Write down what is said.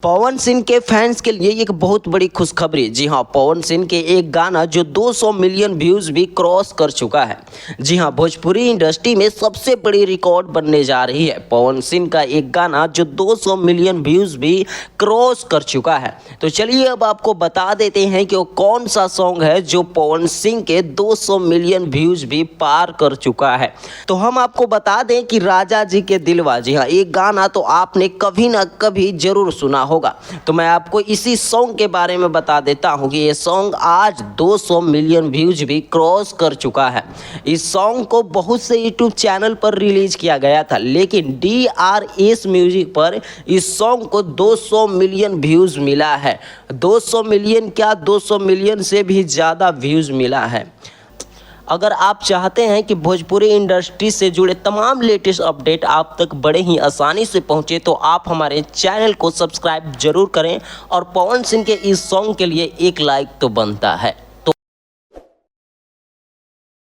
पवन सिंह के फैंस के लिए एक बहुत बड़ी खुशखबरी। जी हाँ, पवन सिंह के एक गाना जो 200 मिलियन व्यूज़ भी क्रॉस कर चुका है। जी हाँ, भोजपुरी इंडस्ट्री में सबसे बड़ी रिकॉर्ड बनने जा रही है। पवन सिंह का एक गाना जो 200 मिलियन व्यूज़ भी क्रॉस कर चुका है। तो चलिए अब आपको बता देते हैं कि वो कौन सा सॉन्ग है जो पवन सिंह के 200 मिलियन व्यूज़ भी पार कर चुका है। तो हम आपको बता दें कि राजा जी के दिलवा, जी हाँ, एक गाना तो आपने कभी ना कभी जरूर सुना होगा। तो मैं आपको इसी सॉन्ग के बारे में बता देता हूं कि ये सॉन्ग आज 200 मिलियन व्यूज भी क्रॉस कर चुका है। इस सॉन्ग को बहुत से यूट्यूब चैनल पर रिलीज किया गया था, लेकिन DRS म्यूजिक पर इस सॉन्ग को 200 मिलियन व्यूज मिला है। 200 मिलियन क्या, 200 मिलियन से भी ज़्यादा व्यूज मिला है। अगर आप चाहते हैं कि भोजपुरी इंडस्ट्री से जुड़े तमाम लेटेस्ट अपडेट आप तक बड़े ही आसानी से पहुंचे, तो आप हमारे चैनल को सब्सक्राइब जरूर करें और पवन सिंह के इस सॉन्ग के लिए एक लाइक तो बनता है।